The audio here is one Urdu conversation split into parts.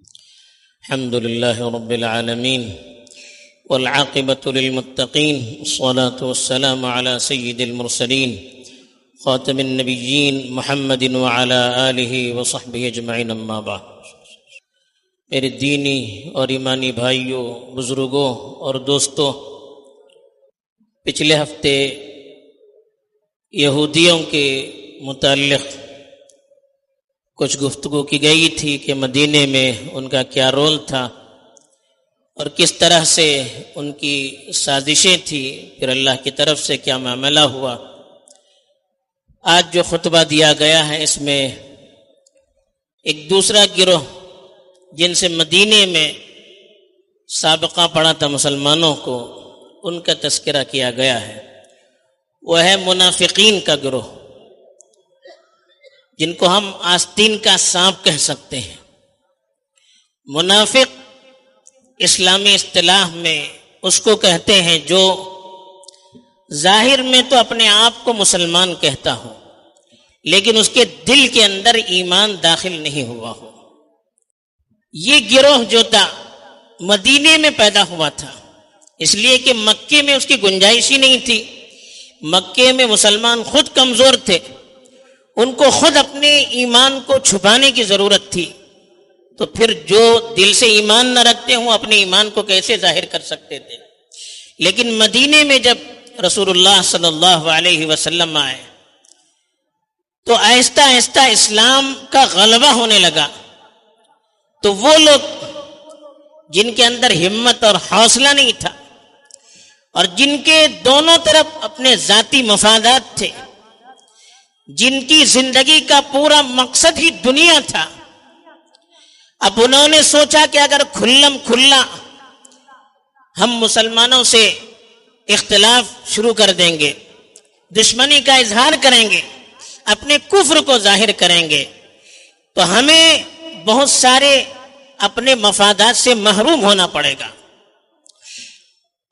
الحمد لله رب العالمين والعاقبة للمتقين والصلاة والسلام على سيد المرسلين خاتم النبيين محمد وعلى آله وصحبه اجمعين اما بعد۔ میرے دینی اور ایمانی بھائیوں، بزرگوں اور دوستوں، پچھلے ہفتے یہودیوں کے متعلق کچھ گفتگو کی گئی تھی کہ مدینے میں ان کا کیا رول تھا اور کس طرح سے ان کی سازشیں تھیں، پھر اللہ کی طرف سے کیا معاملہ ہوا۔ آج جو خطبہ دیا گیا ہے اس میں ایک دوسرا گروہ جن سے مدینے میں سابقہ پڑا تھا مسلمانوں کو، ان کا تذکرہ کیا گیا ہے، وہ ہے منافقین کا گروہ، جن کو ہم آستین کا سانپ کہہ سکتے ہیں۔ منافق اسلامی اصطلاح میں اس کو کہتے ہیں جو ظاہر میں تو اپنے آپ کو مسلمان کہتا ہو لیکن اس کے دل کے اندر ایمان داخل نہیں ہوا ہو۔ یہ گروہ جو تھا مدینے میں پیدا ہوا تھا، اس لیے کہ مکے میں اس کی گنجائش ہی نہیں تھی۔ مکے میں مسلمان خود کمزور تھے، ان کو خود اپنے ایمان کو چھپانے کی ضرورت تھی، تو پھر جو دل سے ایمان نہ رکھتے ہوں اپنے ایمان کو کیسے ظاہر کر سکتے تھے۔ لیکن مدینے میں جب رسول اللہ صلی اللہ علیہ وسلم آئے تو آہستہ آہستہ اسلام کا غلبہ ہونے لگا، تو وہ لوگ جن کے اندر ہمت اور حوصلہ نہیں تھا اور جن کے دونوں طرف اپنے ذاتی مفادات تھے، جن کی زندگی کا پورا مقصد ہی دنیا تھا، اب انہوں نے سوچا کہ اگر کھلم کھلا ہم مسلمانوں سے اختلاف شروع کر دیں گے، دشمنی کا اظہار کریں گے، اپنے کفر کو ظاہر کریں گے، تو ہمیں بہت سارے اپنے مفادات سے محروم ہونا پڑے گا،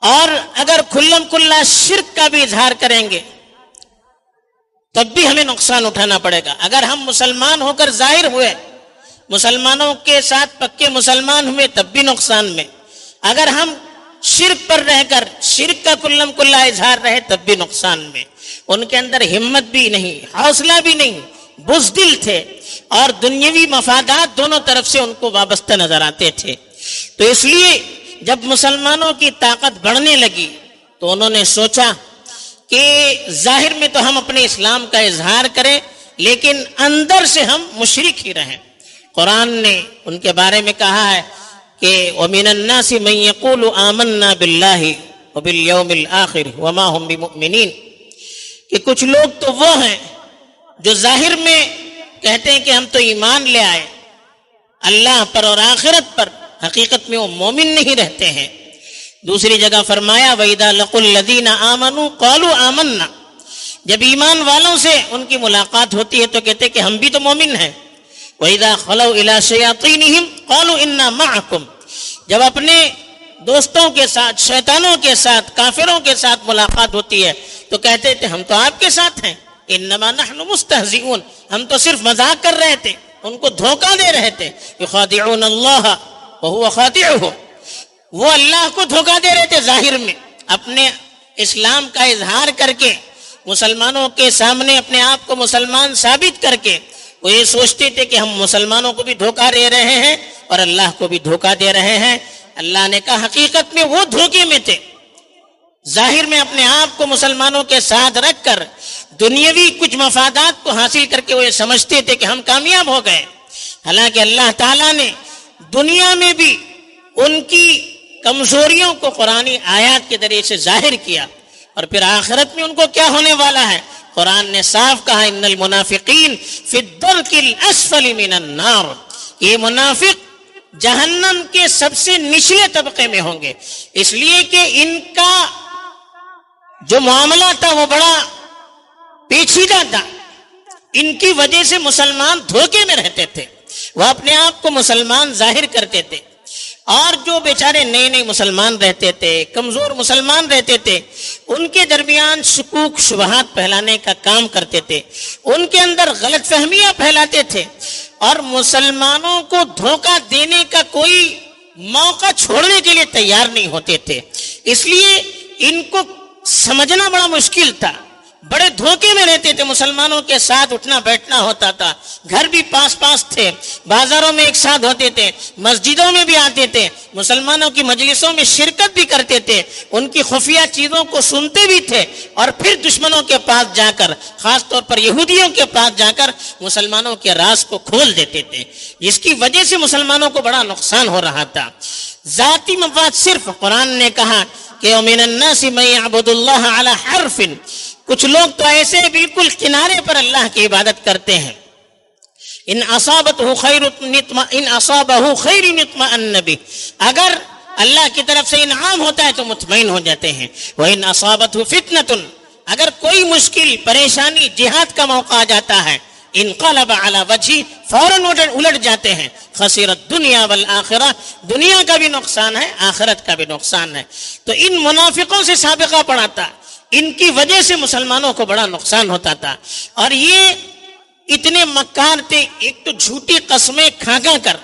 اور اگر کھلم کھلا شرک کا بھی اظہار کریں گے تب بھی ہمیں نقصان اٹھانا پڑے گا۔ اگر ہم مسلمان ہو کر ظاہر ہوئے، مسلمانوں کے ساتھ پکے مسلمان ہوئے تب بھی نقصان میں، اگر ہم شرک پر رہ کر شرک کا کلم کلا اظہار رہے تب بھی نقصان میں۔ ان کے اندر ہمت بھی نہیں، حوصلہ بھی نہیں، بزدل تھے اور دنیاوی مفادات دونوں طرف سے ان کو وابستہ نظر آتے تھے۔ تو اس لیے جب مسلمانوں کی طاقت بڑھنے لگی تو انہوں نے سوچا کہ ظاہر میں تو ہم اپنے اسلام کا اظہار کریں لیکن اندر سے ہم مشرک ہی رہیں۔ قرآن نے ان کے بارے میں کہا ہے کہ وَمِنَ النَّاسِ مَن يَقُولُ آمَنَّا بِاللَّهِ وَبِالْيَوْمِ الْآخِرِ وَمَا هُمْ بِمُؤْمِنِينَ، کہ کچھ لوگ تو وہ ہیں جو ظاہر میں کہتے ہیں کہ ہم تو ایمان لے آئے اللہ پر اور آخرت پر، حقیقت میں وہ مومن نہیں رہتے ہیں۔ دوسری جگہ فرمایا وَإِذَا لَقُوا الَّذِينَ آمَنُوا قَالُوا آمَنَّا، جب ایمان والوں سے ان کی ملاقات ہوتی ہے تو کہتے ہیں کہ ہم بھی تو مومن ہیں۔ وَإِذَا خَلَوْا إِلَىٰ شَيَاطِينِهِمْ قَالُوا إِنَّا مَعَكُمْ، جب اپنے دوستوں کے ساتھ، شیطانوں کے ساتھ، کافروں کے ساتھ ملاقات ہوتی ہے تو کہتے تھے ہم تو آپ کے ساتھ ہیں۔ إِنَّمَا نَحْنُ مُسْتَهْزِئُونَ، ہم تو صرف مذاق کر رہے تھے، ان کو دھوکہ دے رہے تھے۔ يُخَادِعُونَ اللَّهَ وَهُوَ خَادِعُهُمْ، وہ اللہ کو دھوکہ دے رہے تھے ظاہر میں، اپنے اسلام کا اظہار کر کے مسلمانوں کے سامنے اپنے آپ کو مسلمان ثابت کر کے وہ یہ سوچتے تھے کہ ہم مسلمانوں کو بھی دھوکہ دے رہے ہیں اور اللہ کو بھی دھوکہ دے رہے ہیں۔ اللہ نے کہا حقیقت میں وہ دھوکے میں تھے، ظاہر میں اپنے آپ کو مسلمانوں کے ساتھ رکھ کر دنیاوی کچھ مفادات کو حاصل کر کے وہ یہ سمجھتے تھے کہ ہم کامیاب ہو گئے، حالانکہ اللہ تعالیٰ نے دنیا میں بھی ان کی کمزوریوں کو قرآنی آیات کے ذریعے سے ظاہر کیا، اور پھر آخرت میں ان کو کیا ہونے والا ہے۔ قرآن نے صاف کہا ان المنافقین فی الدرک الاسفل من النار، یہ منافق جہنم کے سب سے نچلے طبقے میں ہوں گے، اس لیے کہ ان کا جو معاملہ تھا وہ بڑا پیچیدہ تھا، ان کی وجہ سے مسلمان دھوکے میں رہتے تھے، وہ اپنے آپ کو مسلمان ظاہر کرتے تھے اور جو بیچارے نئے نئے مسلمان رہتے تھے، کمزور مسلمان رہتے تھے، ان کے درمیان شکوک شبہات پھیلانے کا کام کرتے تھے، ان کے اندر غلط فہمیاں پھیلاتے تھے، اور مسلمانوں کو دھوکہ دینے کا کوئی موقع چھوڑنے کے لیے تیار نہیں ہوتے تھے۔ اس لیے ان کو سمجھنا بڑا مشکل تھا، بڑے دھوکے میں رہتے تھے، مسلمانوں کے ساتھ اٹھنا بیٹھنا ہوتا تھا، گھر بھی پاس پاس تھے، بازاروں میں ایک ساتھ ہوتے تھے، مسجدوں میں بھی آتے تھے، مسلمانوں کی مجلسوں میں شرکت بھی کرتے تھے، ان کی خفیہ چیزوں کو سنتے بھی تھے، اور پھر دشمنوں کے پاس جا کر، خاص طور پر یہودیوں کے پاس جا کر مسلمانوں کے راز کو کھول دیتے تھے، جس کی وجہ سے مسلمانوں کو بڑا نقصان ہو رہا تھا۔ ذاتی مفاد صرف قرآن نے کہا کہ وَمِنَ النَّاسِ مَن يَعْبُدُ اللَّهَ عَلَى حَرْفٍ، کچھ لوگ تو ایسے بالکل کنارے پر اللہ کی عبادت کرتے ہیں، ان اصابته خیر اطمأن به، اگر اللہ کی طرف سے انعام ہوتا ہے تو مطمئن ہو جاتے ہیں، وَإِنْ أَصَابَتْهُ فِتْنَةٌ، اگر کوئی مشکل پریشانی جہاد کا موقع آ جاتا ہے، انقلب علی وجہی، فوراً الٹ جاتے ہیں، خسرت دنیا والآخرہ، دنیا کا بھی نقصان ہے، آخرت کا بھی نقصان ہے۔ تو ان منافقوں سے سابقہ پڑا تھا، ان کی وجہ سے مسلمانوں کو بڑا نقصان ہوتا تھا، اور یہ اتنے مکار تھے، ایک تو جھوٹی قسمیں کھا کر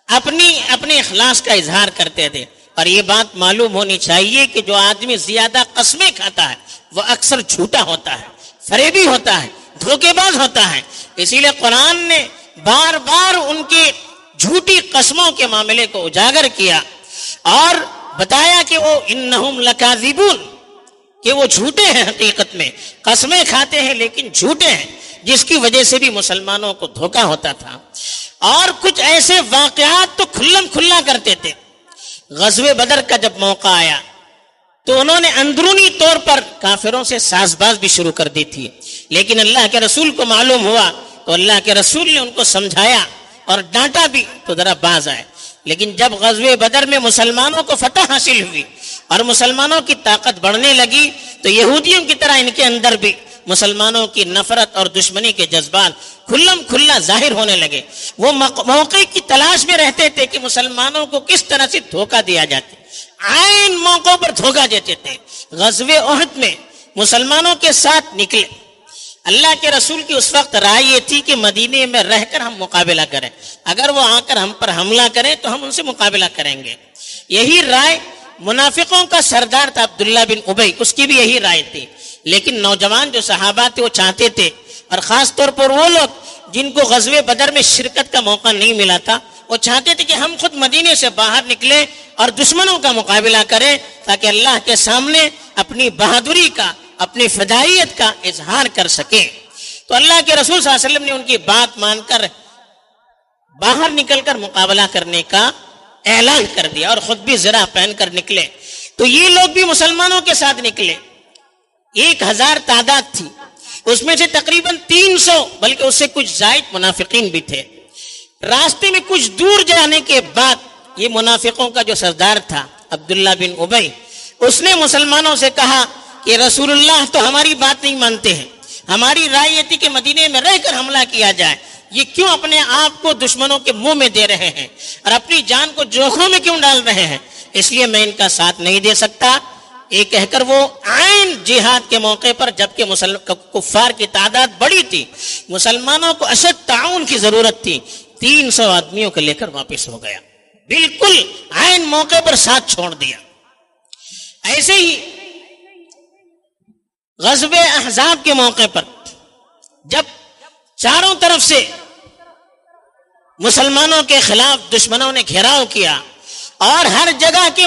اپنے اخلاص کا اظہار کرتے تھے، اور یہ بات معلوم ہونی چاہیے کہ جو آدمی زیادہ قسمیں کھاتا ہے وہ اکثر جھوٹا ہوتا ہے، فریبی ہوتا ہے، دھوکے باز ہوتا ہے۔ اسی لیے قرآن نے بار بار ان کے جھوٹی قسموں کے معاملے کو اجاگر کیا اور بتایا کہ وہ انہم لکاذبون، کہ وہ جھوٹے ہیں، حقیقت میں قسمیں کھاتے ہیں لیکن جھوٹے ہیں، جس کی وجہ سے بھی مسلمانوں کو دھوکہ ہوتا تھا۔ اور کچھ ایسے واقعات تو کھلم کھلا کرتے تھے۔ غزوہ بدر کا جب موقع آیا تو انہوں نے اندرونی طور پر کافروں سے ساز باز بھی شروع کر دی تھی، لیکن اللہ کے رسول کو معلوم ہوا تو اللہ کے رسول نے ان کو سمجھایا اور ڈانٹا بھی تو ذرا باز آئے۔ لیکن جب غزوہ بدر میں مسلمانوں کو فتح حاصل ہوئی اور مسلمانوں کی طاقت بڑھنے لگی تو یہودیوں کی طرح ان کے اندر بھی مسلمانوں کی نفرت اور دشمنی کے جذبات کھلم کھلا ظاہر ہونے لگے۔ وہ موقع کی تلاش میں رہتے تھے کہ مسلمانوں کو کس طرح سے دھوکہ دیا جاتا، عین موقعوں پر دھوکہ دیتے تھے۔ غزوہ احد میں مسلمانوں کے ساتھ نکلے، اللہ کے رسول کی اس وقت رائے یہ تھی کہ مدینے میں رہ کر ہم مقابلہ کریں، اگر وہ آ کر ہم پر حملہ کریں تو ہم ان سے مقابلہ کریں گے۔ یہی رائے منافقوں کا سردار تھا عبداللہ بن ابی، اس کی بھی یہی رائے تھی، لیکن نوجوان جو صحابہ تھے وہ چاہتے تھے، اور خاص طور پر وہ لوگ جن کو غزوہ بدر میں شرکت کا موقع نہیں ملا تھا، وہ چاہتے تھے کہ ہم خود مدینے سے باہر نکلیں اور دشمنوں کا مقابلہ کریں تاکہ اللہ کے سامنے اپنی بہادری کا، اپنی فدائیت کا اظہار کر سکیں۔ تو اللہ کے رسول صلی اللہ علیہ وسلم نے ان کی بات مان کر باہر نکل کر مقابلہ کرنے کا اعلان کر دیا، اور خود بھی زرہ پہن کر نکلے۔ تو یہ لوگ بھی مسلمانوں کے ساتھ نکلے، 1000 تعداد تھی، اس میں سے تقریباً 300 بلکہ اس سے کچھ زائد منافقین بھی تھے۔ راستے میں کچھ دور جانے کے بعد یہ منافقوں کا جو سردار تھا عبداللہ بن ابی، اس نے مسلمانوں سے کہا کہ رسول اللہ تو ہماری بات نہیں مانتے ہیں، ہماری رائے یہ تھی کہ مدینے میں رہ کر حملہ کیا جائے، یہ کیوں اپنے آپ کو دشمنوں کے منہ میں دے رہے ہیں اور اپنی جان کو جوخوں میں کیوں ڈال رہے ہیں، اس لیے میں ان کا ساتھ نہیں دے سکتا۔ یہ کہہ کر وہ عین جہاد کے موقع پر، جبکہ کفار کی تعداد بڑی تھی، مسلمانوں کو اشد تعاون کی ضرورت تھی، 300 آدمیوں کو لے کر واپس ہو گیا، بالکل عین موقع پر ساتھ چھوڑ دیا۔ ایسے ہی غزوہ احزاب کے موقع پر جب چاروں طرف سے مسلمانوں کے خلاف دشمنوں نے گھیراؤ کیا اور ہر جگہ کے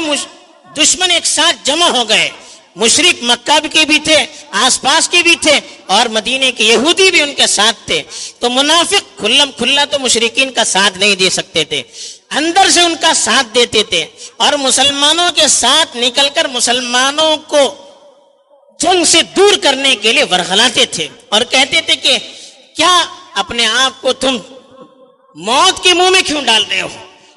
دشمن ایک ساتھ جمع ہو گئے، مشرک مکہ کے بھی تھے، آس پاس کے بھی تھے، اور مدینے کے یہودی بھی ان کے ساتھ تھے، تو منافق کھلم کھلا تو مشرکین کا ساتھ نہیں دے سکتے تھے، اندر سے ان کا ساتھ دیتے تھے، اور مسلمانوں کے ساتھ نکل کر مسلمانوں کو جنگ سے دور کرنے کے لیے ورغلاتے تھے اور کہتے تھے کہ کیا اپنے آپ کو تم موت کے منہ میں کیوں ڈال رہے ہو،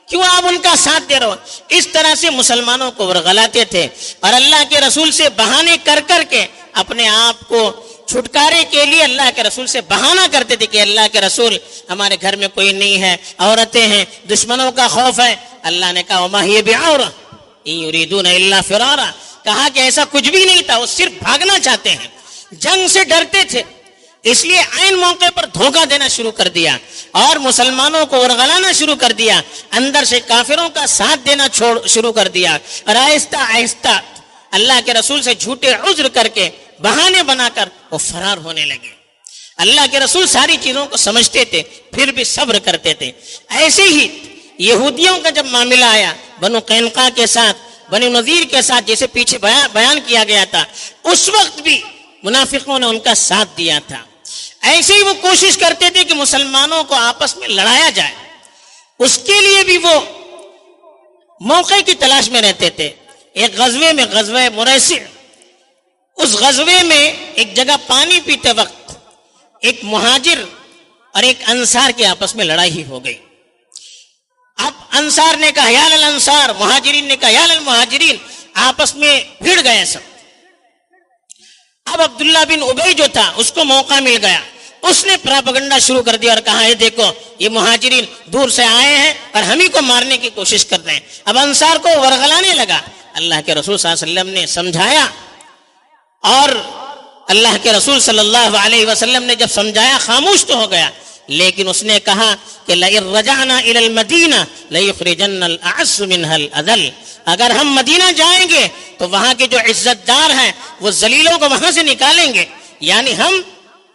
کیوں آپ ان کا ساتھ دے رہے ہو۔ اس طرح سے مسلمانوں کو ورغلاتے تھے اور اللہ کے رسول سے بہانے کر کر کے اپنے آپ کو چھٹکارے کے لیے اللہ کے رسول سے بہانہ کرتے تھے کہ اللہ کے رسول ہمارے گھر میں کوئی نہیں ہے، عورتیں ہیں، دشمنوں کا خوف ہے، اللہ نے کہا وما ہی بعورہ ان یریدون الا فرارا، کہا کہ ایسا کچھ بھی نہیں تھا، وہ صرف بھاگنا چاہتے ہیں، جنگ سے ڈرتے تھے، اس لیے عین موقع پر دھوکہ دینا شروع کر دیا اور مسلمانوں کو ورغلانا شروع کر دیا، اندر سے کافروں کا ساتھ دینا شروع کر دیا، اور آہستہ آہستہ اللہ کے رسول سے جھوٹے عذر کر کے بہانے بنا کر وہ فرار ہونے لگے۔ اللہ کے رسول ساری چیزوں کو سمجھتے تھے، پھر بھی صبر کرتے تھے۔ ایسے ہی یہودیوں کا جب معاملہ آیا بنو قینقاع کے ساتھ، بنو نذیر کے ساتھ، جیسے پیچھے بیان کیا گیا تھا، اس وقت بھی منافقوں نے ان کا ساتھ دیا تھا۔ ایسے ہی وہ کوشش کرتے تھے کہ مسلمانوں کو آپس میں لڑایا جائے، اس کے لیے بھی وہ موقع کی تلاش میں رہتے تھے۔ ایک غزوے میں، غزوہ مریسی، اس غزوے میں ایک جگہ پانی پیتے وقت ایک مہاجر اور ایک انصار کے آپس میں لڑائی ہو گئی۔ اب انصار نے کہا یا للانصار، مہاجرین نے کہا یا للمہاجرین، آپس میں بھیڑ گئے سب۔ اب عبداللہ بن ابی جو تھا اس کو موقع مل گیا، اس نے پراپگنڈا شروع کر دیا اور کہا ہے دیکھو یہ مہاجرین دور سے آئے ہیں اور ہم ہی کو مارنے کی کوشش کر رہے ہیں۔ اب انصار کو ورغلانے لگا۔ اللہ کے رسول صلی اللہ علیہ وسلم نے سمجھایا، اور اللہ کے رسول صلی اللہ علیہ وسلم نے جب سمجھایا خاموش تو ہو گیا، لیکن اس نے کہا کہ لئن رجعنا الى المدینہ لیخرجن الاعز منها الاذل، اگر ہم مدینہ جائیں گے تو وہاں کے جو عزت دار ہیں وہ ذلیلوں کو وہاں سے نکالیں گے، یعنی ہم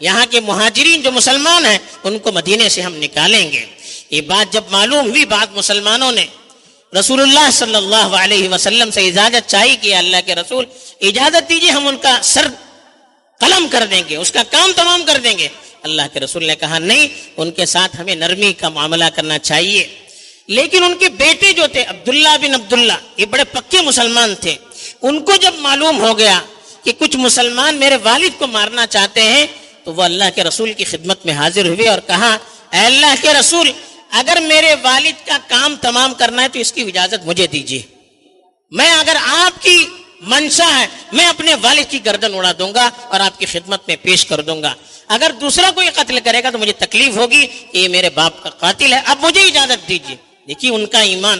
یہاں کے مہاجرین جو مسلمان ہیں ان کو مدینے سے ہم نکالیں گے۔ یہ بات جب معلوم ہوئی، بعد مسلمانوں نے رسول اللہ صلی اللہ علیہ وسلم سے اجازت چاہی کہ اللہ کے رسول اجازت دیجیے، ہم ان کا سر قلم کر دیں گے، اس کا کام تمام کر دیں گے۔ اللہ کے رسول نے کہا نہیں، ان کے ساتھ ہمیں نرمی کا معاملہ کرنا چاہیے۔ لیکن ان کے بیٹے جو تھے عبداللہ بن عبداللہ، یہ بڑے پکے مسلمان تھے، ان کو جب معلوم ہو گیا کہ کچھ مسلمان میرے والد کو مارنا چاہتے ہیں تو وہ اللہ کے رسول کی خدمت میں حاضر ہوئے اور کہا اے اللہ کے رسول، اگر میرے والد کا کام تمام کرنا ہے تو اس کی اجازت مجھے دیجیے، میں اگر آپ کی منشا ہے میں اپنے والد کی گردن اڑا دوں گا اور آپ کی خدمت میں پیش کر دوں گا، اگر دوسرا کوئی قتل کرے گا تو مجھے تکلیف ہوگی کہ یہ میرے باپ کا قاتل ہے، اب مجھے اجازت دیجیے۔ دیکھیے ان کا ایمان۔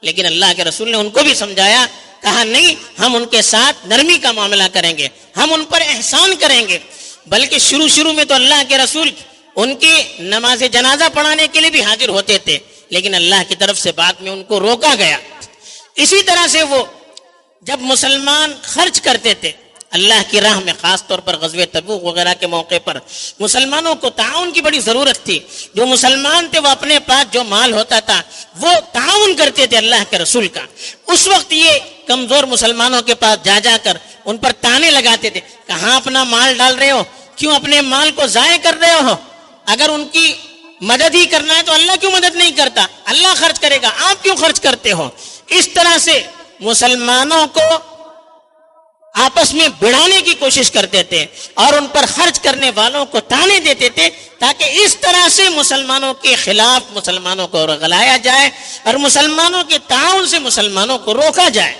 لیکن اللہ کے رسول نے ان کو بھی سمجھایا، کہا نہیں، ہم ان کے ساتھ نرمی کا معاملہ کریں گے، ہم ان پر احسان کریں گے۔ بلکہ شروع میں تو اللہ کے رسول ان کی نماز جنازہ پڑھانے کے لیے بھی حاضر ہوتے تھے، لیکن اللہ کی طرف سے بعد میں ان کو روکا گیا۔ اسی طرح سے وہ جب مسلمان خرچ کرتے تھے اللہ کی راہ میں، خاص طور پر غزوہ تبوک وغیرہ کے موقع پر مسلمانوں کو تعاون کی بڑی ضرورت تھی۔ جو مسلمان تھے وہ اپنے پاس جو مال ہوتا تھا وہ تعاون کرتے تھے اللہ کے رسول کا۔ اس وقت یہ کمزور مسلمانوں کے پاس جا کر ان پر تانے لگاتے تھے، کہاں اپنا مال ڈال رہے ہو، کیوں اپنے مال کو ضائع کر رہے ہو، اگر ان کی مدد ہی کرنا ہے تو اللہ کیوں مدد نہیں کرتا، اللہ خرچ کرے گا، آپ کیوں خرچ کرتے ہو۔ اس طرح سے مسلمانوں کو آپس میں بڑھانے کی کوشش کرتے تھے اور ان پر خرچ کرنے والوں کو تانے دیتے تھے، تاکہ اس طرح سے مسلمانوں کے خلاف مسلمانوں کو رغلایا جائے اور مسلمانوں کے تعاون سے مسلمانوں کو روکا جائے۔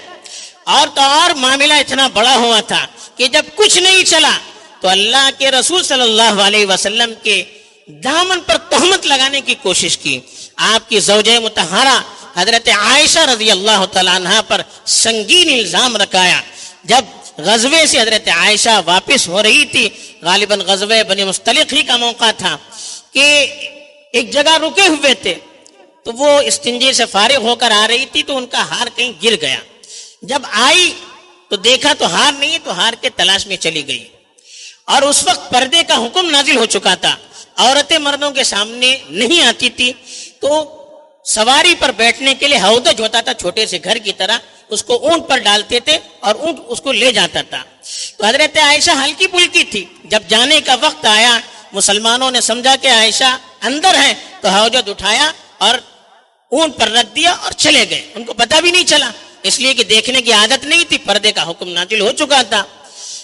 اور تو اور معاملہ اتنا بڑا ہوا تھا کہ جب کچھ نہیں چلا تو اللہ کے رسول صلی اللہ علیہ وسلم کے دامن پر تہمت لگانے کی کوشش کی۔ آپ کی زوجہ مطہرہ حضرت عائشہ رضی اللہ تعالیٰ عنہ پر سنگین الزام رکھایا۔ جب غزوے سے حضرت عائشہ واپس ہو رہی تھی، غالباً غزوہ بنی مستلق ہی کا موقع تھا، کہ ایک جگہ رکے ہوئے تھے تو وہ استنجے سے فارغ ہو کر آ رہی تھی تو ان کا ہار کہیں گر گیا۔ جب آئی تو دیکھا تو ہار نہیں، تو ہار کے تلاش میں چلی گئی۔ اور اس وقت پردے کا حکم نازل ہو چکا تھا، عورتیں مردوں کے سامنے نہیں آتی تھی، تو سواری پر بیٹھنے کے لیے ہودج ہوتا تھا چھوٹے سے گھر کی طرح، اس کو اونٹ پر ڈالتے تھے اور اونٹ اس کو لے جاتا تھا۔ تو حضرت عائشہ ہلکی پھلکی تھی، جب جانے کا وقت آیا مسلمانوں نے سمجھا کہ عائشہ اندر ہے تو ہودج اٹھایا اور اونٹ پر رکھ دیا اور چلے گئے، ان کو پتہ بھی نہیں چلا، اس لیے کہ دیکھنے کی عادت نہیں تھی، پردے کا حکم نازل ہو چکا تھا۔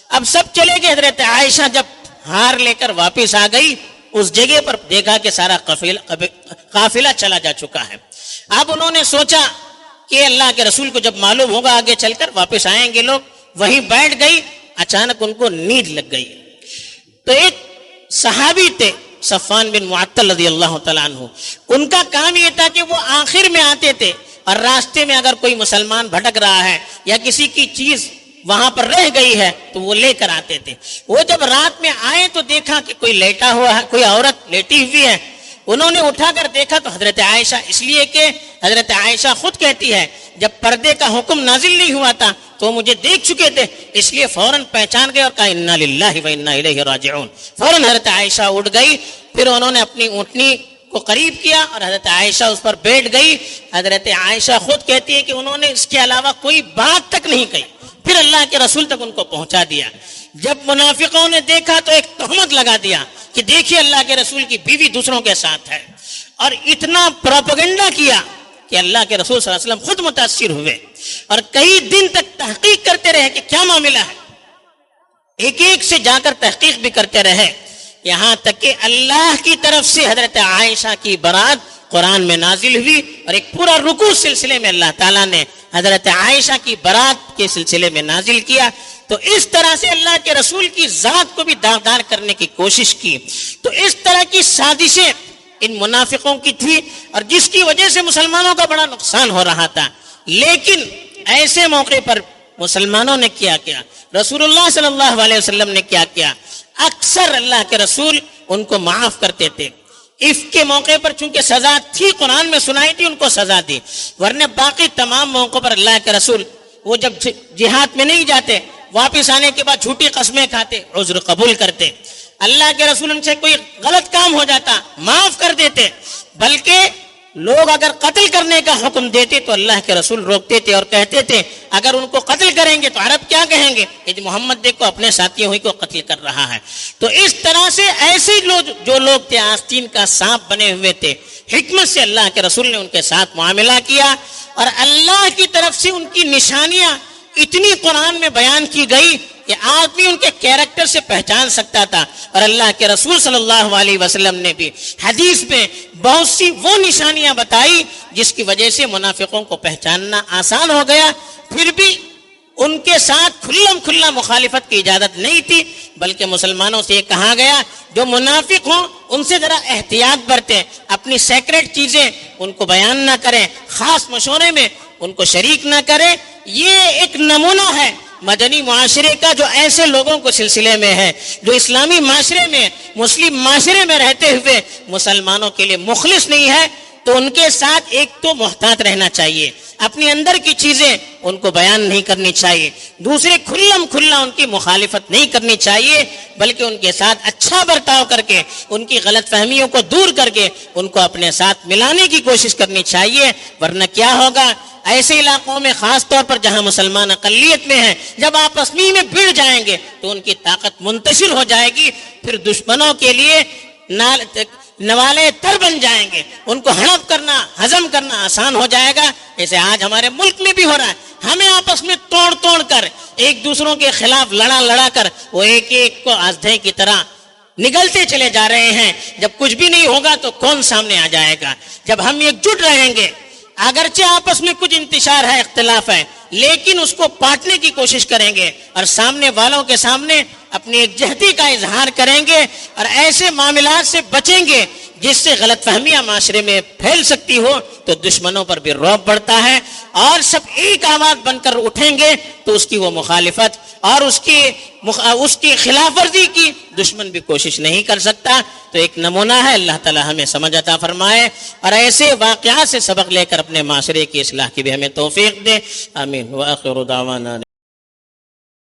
اب سب چلے گئے، حضرت عائشہ جب ہار لے کر واپس آ گئی، اس جگہ پر دیکھا کہ سارا قافلہ چلا جا چکا ہے۔ اب انہوں نے سوچا کہ اللہ کے رسول کو جب معلوم ہوگا آگے چل کر واپس آئیں گے لوگ، وہیں بیٹھ گئی۔ اچانک ان کو نیند لگ گئی، تو ایک صحابی تھے صفوان بن معطل رضی اللہ تعالیٰ عنہ، ان کا کام یہ تھا کہ وہ آخر میں آتے تھے اور راستے میں اگر کوئی مسلمان بھٹک رہا ہے یا کسی کی چیز وہاں پر رہ گئی ہے تو وہ لے کر آتے تھے. وہ جب رات میں آئے تو دیکھا کہ کوئی لیٹا ہوا ہے, کوئی عورت لیٹی ہوئی ہے. انہوں نے اٹھا کر دیکھا تو حضرت عائشہ, اس لیے کہ حضرت عائشہ خود کہتی ہے جب پردے کا حکم نازل نہیں ہوا تھا تو وہ مجھے دیکھ چکے تھے, اس لیے فوراً پہچان گئے اور کہا انا للہ و انا الیہ راجعون. فوراً حضرت عائشہ اٹھ گئی, پھر انہوں نے اپنی اونٹنی کو قریب کیا اور حضرت عائشہ اس پر بیٹھ گئی. حضرت عائشہ خود کہتی ہے کہ انہوں نے اس کے علاوہ کوئی بات تک نہیں کہی, پھر اللہ کے رسول تک ان کو پہنچا دیا. جب منافقوں نے دیکھا تو ایک تہمت لگا دیا کہ دیکھیے اللہ کے رسول کی بیوی دوسروں کے ساتھ ہے, اور اتنا پروپیگنڈا کیا کہ اللہ کے رسول صلی اللہ علیہ وسلم خود متاثر ہوئے اور کئی دن تک تحقیق کرتے رہے کہ کیا معاملہ ہے. ایک ایک سے جا کر تحقیق بھی کرتے رہے, یہاں تک کہ اللہ کی طرف سے حضرت عائشہ کی برات قرآن میں نازل ہوئی اور ایک پورا رکوع سلسلے میں اللہ تعالیٰ نے حضرت عائشہ کی برات کے سلسلے میں نازل کیا. تو اس طرح سے اللہ کے رسول کی ذات کو بھی داغدار کرنے کی کوشش کی. تو اس طرح کی سازشیں ان منافقوں کی تھی اور جس کی وجہ سے مسلمانوں کا بڑا نقصان ہو رہا تھا. لیکن ایسے موقع پر مسلمانوں نے کیا کیا, رسول اللہ صلی اللہ علیہ وسلم نے کیا کیا, اکثر اللہ کے رسول ان کو معاف کرتے تھے. عفق کے موقع پر چونکہ سزا تھی, قرآن میں سنائی تھی, ان کو سزا دی, ورنہ باقی تمام موقعوں پر اللہ کے رسول وہ جب جہاد میں نہیں جاتے, واپس آنے کے بعد جھوٹی قسمیں کھاتے, عذر قبول کرتے. اللہ کے رسول ان سے کوئی غلط کام ہو جاتا معاف کر دیتے, بلکہ لوگ اگر قتل کرنے کا حکم دیتے تو اللہ کے رسول روکتے تھے اور کہتے تھے اگر ان کو قتل کریں گے تو عرب کیا کہیں گے, کہ محمد دیکھو اپنے ساتھیوں ہی کو قتل کر رہا ہے. تو اس طرح سے ایسے لوگ جو لوگ تھے آستین کا سانپ بنے ہوئے تھے, حکمت سے اللہ کے رسول نے ان کے ساتھ معاملہ کیا اور اللہ کی طرف سے ان کی نشانیاں اتنی قرآن میں بیان کی گئی کہ آدمی ان کے کیریکٹر سے پہچان سکتا تھا. اور اللہ کے رسول صلی اللہ علیہ وسلم نے بھی حدیث میں بہت سی وہ نشانیاں بتائی جس کی وجہ سے منافقوں کو پہچاننا آسان ہو گیا. پھر بھی ان کے ساتھ کھلا مخالفت کی اجازت نہیں تھی, بلکہ مسلمانوں سے یہ کہا گیا جو منافق ہوں ان سے ذرا احتیاط برتیں, اپنی سیکرٹ چیزیں ان کو بیان نہ کریں, خاص مشورے میں ان کو شریک نہ کریں. یہ ایک نمونہ ہے مدنی معاشرے کا جو ایسے لوگوں کو سلسلے میں ہے جو اسلامی معاشرے میں, مسلم معاشرے میں رہتے ہوئے مسلمانوں کے لیے مخلص نہیں ہے. تو ان کے ساتھ ایک تو محتاط رہنا چاہیے, اپنی اندر کی چیزیں ان کو بیان نہیں کرنی چاہیے, دوسرے کھلا ان کی مخالفت نہیں کرنی چاہیے, بلکہ ان کے ساتھ اچھا برتاؤ کر کے ان کی غلط فہمیوں کو دور کر کے ان کو اپنے ساتھ ملانے کی کوشش کرنی چاہیے. ورنہ کیا ہوگا, ایسے علاقوں میں خاص طور پر جہاں مسلمان اقلیت میں ہیں, جب آپس میں بھیڑ جائیں گے تو ان کی طاقت منتشر ہو جائے گی, پھر دشمنوں کے لیے نوالے تر بن جائیں گے, ان کو ہڑپ کرنا ہضم کرنا آسان ہو جائے گا. جیسے آج ہمارے ملک میں بھی ہو رہا ہے, ہمیں آپس میں توڑ کر ایک دوسروں کے خلاف لڑا کر وہ ایک ایک کو آزدے کی طرح نگلتے چلے جا رہے ہیں. جب کچھ بھی نہیں ہوگا تو کون سامنے آ جائے گا؟ جب ہم ایک جٹ رہیں گے, اگرچہ آپس میں کچھ انتشار ہے, اختلاف ہے, لیکن اس کو پاٹنے کی کوشش کریں گے اور سامنے والوں کے سامنے اپنی یکجہتی کا اظہار کریں گے اور ایسے معاملات سے بچیں گے جس سے غلط فہمیاں معاشرے میں پھیل سکتی ہو, تو دشمنوں پر بھی رعب بڑھتا ہے اور سب ایک آواز بن کر اٹھیں گے تو اس کی وہ مخالفت اور اس کی خلاف ورزی کی دشمن بھی کوشش نہیں کر سکتا. تو ایک نمونہ ہے, اللہ تعالی ہمیں سمجھ عطا فرمائے اور ایسے واقعات سے سبق لے کر اپنے معاشرے کی اصلاح کی بھی ہمیں توفیق دے. آمین. وآخر دعوانا